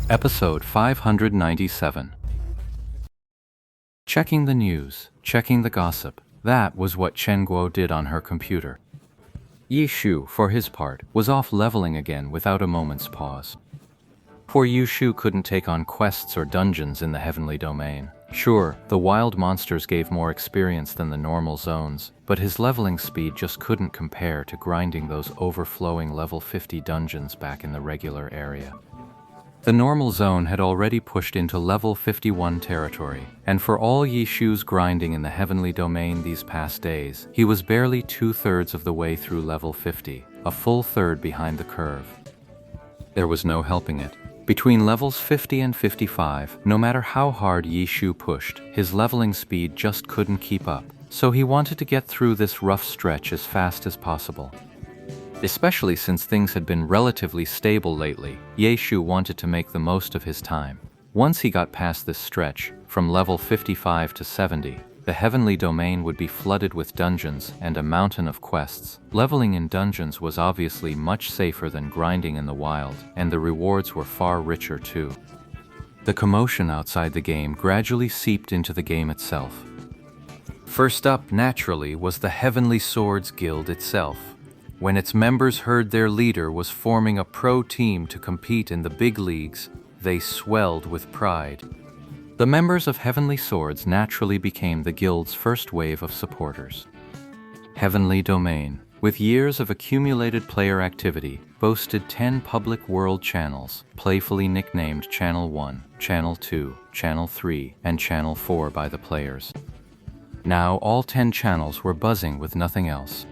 Episode 597. Checking the news, checking the gossip. That was what Chen Guo did on her computer. Yi Shu, for his part, was off leveling again without a moment's pause. Poor Yu Shu couldn't take on quests or dungeons in the heavenly domain. Sure, the wild monsters gave more experience than the normal zones, but his leveling speed just couldn't compare to grinding those overflowing level 50 dungeons back in the regular area. The normal zone had already pushed into level 51 territory, and for all Yi Shu's grinding in the heavenly domain these past days, he was barely 2/3 of the way through level 50, a full third behind the curve. There was no helping it. Between levels 50 and 55, no matter how hard Yi Shu pushed, his leveling speed just couldn't keep up, so he wanted to get through this rough stretch as fast as possible. Especially since things had been relatively stable lately, Yi Shu wanted to make the most of his time. Once he got past this stretch, from level 55 to 70, the heavenly domain would be flooded with dungeons and a mountain of quests. Leveling in dungeons was obviously much safer than grinding in the wild, and the rewards were far richer too. The commotion outside the game gradually seeped into the game itself. First up, naturally, was the Heavenly Swords Guild itself. When its members heard their leader was forming a pro team to compete in the big leagues, they swelled with pride. The members of Heavenly Swords naturally became the guild's first wave of supporters. Heavenly Domain, with years of accumulated player activity, boasted 10 public world channels, playfully nicknamed Channel 1, Channel 2, Channel 3, and Channel 4 by the players. Now all 10 channels were buzzing with nothing else.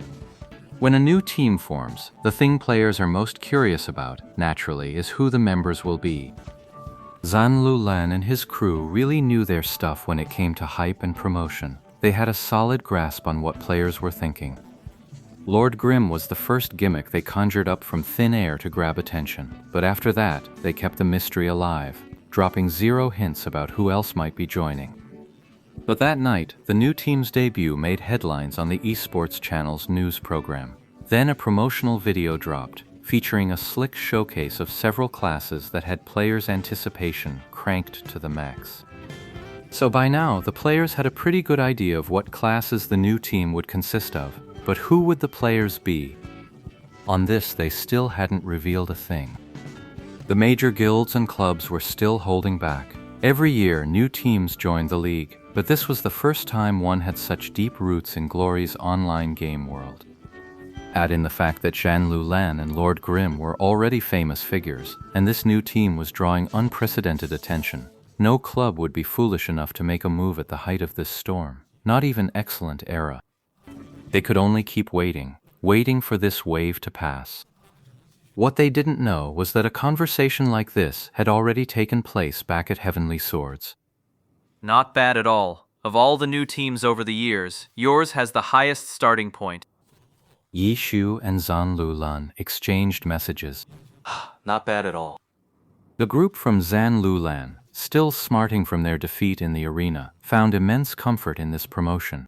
When a new team forms, the thing players are most curious about, naturally, is who the members will be. Zhan Lulan and his crew really knew their stuff when it came to hype and promotion. They had a solid grasp on what players were thinking. Lord Grimm was the first gimmick they conjured up from thin air to grab attention, but after that, they kept the mystery alive, dropping zero hints about who else might be joining. But that night, the new team's debut made headlines on the Esports channel's news program. Then a promotional video dropped, featuring a slick showcase of several classes that had players' anticipation cranked to the max. So by now, the players had a pretty good idea of what classes the new team would consist of, but who would the players be? On this, they still hadn't revealed a thing. The major guilds and clubs were still holding back. Every year, new teams joined the league, but this was the first time one had such deep roots in Glory's online game world. Add in the fact that Zhan Lulan and Lord Grimm were already famous figures, and this new team was drawing unprecedented attention. No club would be foolish enough to make a move at the height of this storm, not even Excellent Era. They could only keep waiting for this wave to pass. What they didn't know was that a conversation like this had already taken place back at Heavenly Swords. Not bad at all. Of all the new teams over the years, yours has the highest starting point. Yi Shu and Zhan Lulan exchanged messages. Not bad at all. The group from Zhan Lulan, still smarting from their defeat in the arena, found immense comfort in this promotion.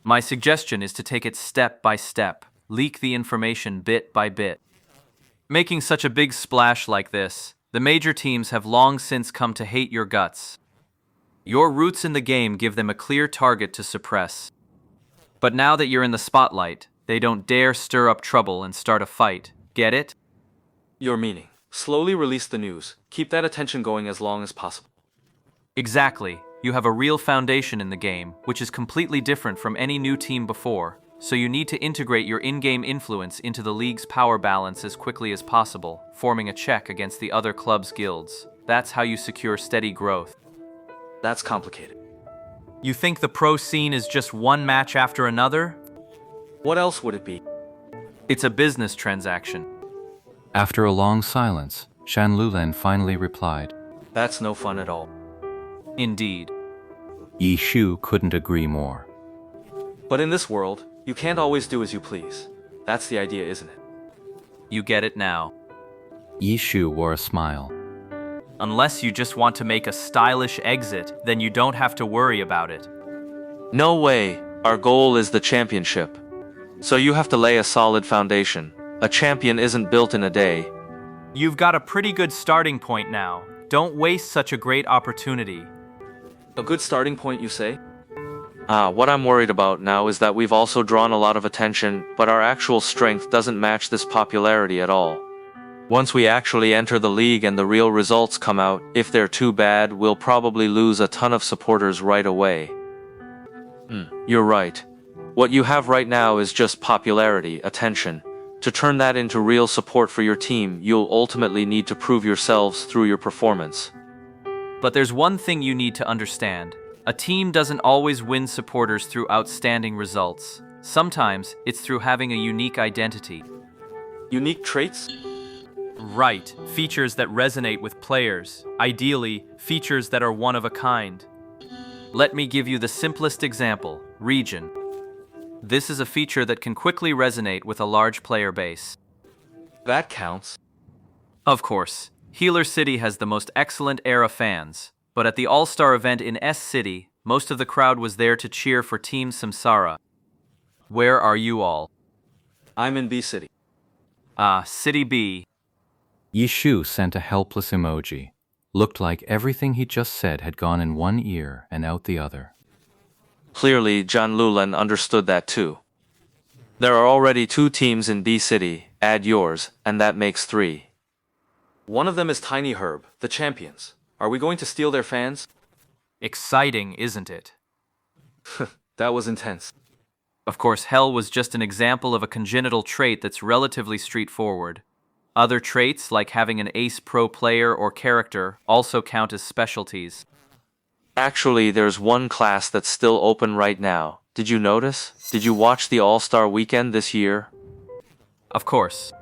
My suggestion is to take it step by step, leak the information bit by bit. Making such a big splash like this, the major teams have long since come to hate your guts. Your roots in the game give them a clear target to suppress. But now that you're in the spotlight, they don't dare stir up trouble and start a fight. Get it? Your meaning. Slowly release the news. Keep that attention going as long as possible. Exactly. You have a real foundation in the game, which is completely different from any new team before, so you need to integrate your in-game influence into the league's power balance as quickly as possible, forming a check against the other club's guilds. That's how you secure steady growth. That's complicated. You think the pro scene is just one match after another? What else would it be? It's a business transaction. After a long silence, Zhan Lulan finally replied. That's no fun at all. Indeed. Yi Shu couldn't agree more. But in this world, you can't always do as you please. That's the idea, isn't it? You get it now. Yi Shu wore a smile. Unless you just want to make a stylish exit, then you don't have to worry about it. No way. Our goal is the championship. So you have to lay a solid foundation. A champion isn't built in a day. You've got a pretty good starting point now. Don't waste such a great opportunity. A good starting point, you say? What I'm worried about now is that we've also drawn a lot of attention, but our actual strength doesn't match this popularity at all. Once we actually enter the league and the real results come out, if they're too bad, we'll probably lose a ton of supporters right away. You're right. What you have right now is just popularity, attention. To turn that into real support for your team, you'll ultimately need to prove yourselves through your performance. But there's one thing you need to understand. A team doesn't always win supporters through outstanding results. Sometimes it's through having a unique identity. Unique traits? Right, features that resonate with players. Ideally, features that are one of a kind. Let me give you the simplest example, region. This is a feature that can quickly resonate with a large player base. That counts. Of course, Healer City has the most excellent era fans, but at the All-Star event in S City, most of the crowd was there to cheer for Team Samsara. Where are you all? I'm in B City. City B. Yishu sent a helpless emoji. Looked like everything he just said had gone in one ear and out the other. Clearly, John Lulan understood that too. There are already 2 teams in B City, add yours, and that makes 3. One of them is Tiny Herb, the champions. Are we going to steal their fans? Exciting, isn't it? That was intense. Of course, Hell was just an example of a congenital trait that's relatively straightforward. Other traits, like having an ace pro player or character, also count as specialties. Actually, there's one class that's still open right now. Did you notice? Did you watch the All-Star weekend this year? Of course.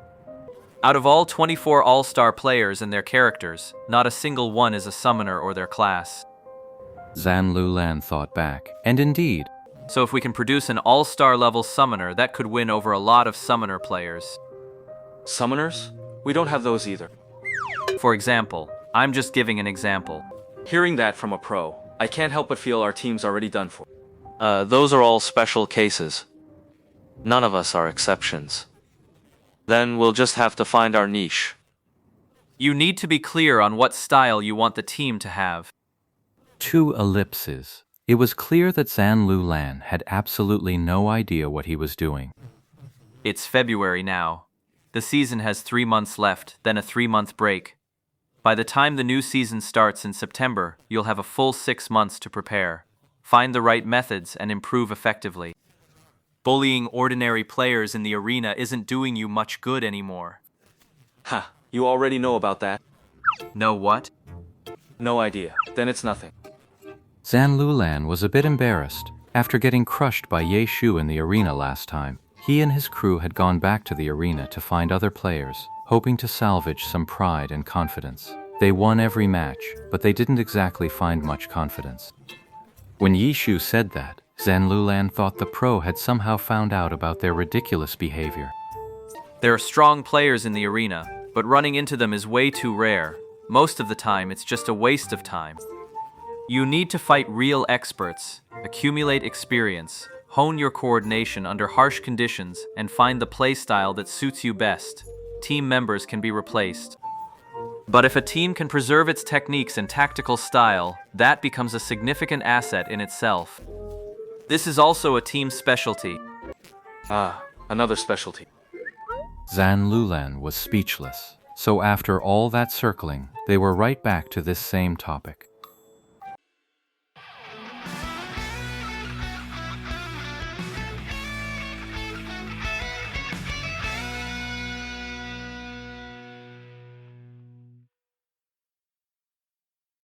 Out of all 24 All-Star players and their characters, not a single one is a summoner or their class. Zan Lulan thought back, and indeed, So if we can produce an All-Star level summoner, that could win over a lot of summoner players. Summoners? We don't have those either. For example, I'm just giving an example. Hearing that from a pro, I can't help but feel our team's already done for. Those are all special cases. None of us are exceptions. Then we'll just have to find our niche. You need to be clear on what style you want the team to have. 2 ellipses. It was clear that Zan Lulan had absolutely no idea what he was doing. It's February now. The season has 3 months left, then a 3-month break. By the time the new season starts in September, you'll have a full 6 months to prepare. Find the right methods and improve effectively. Bullying ordinary players in the arena isn't doing you much good anymore. Ha, you already know about that. Know what? No idea. Then it's nothing. Zan Lulan was a bit embarrassed. After getting crushed by Ye Shu in the arena last time, he and his crew had gone back to the arena to find other players, hoping to salvage some pride and confidence. They won every match, but they didn't exactly find much confidence. When Ye Shu said that, Zan Lulan thought the pro had somehow found out about their ridiculous behavior. There are strong players in the arena, but running into them is way too rare. Most of the time, it's just a waste of time. You need to fight real experts, accumulate experience, hone your coordination under harsh conditions, and find the playstyle that suits you best. Team members can be replaced. But if a team can preserve its techniques and tactical style, that becomes a significant asset in itself. This is also a team specialty. Another specialty. Zan Lulan was speechless, so after all that circling, they were right back to this same topic.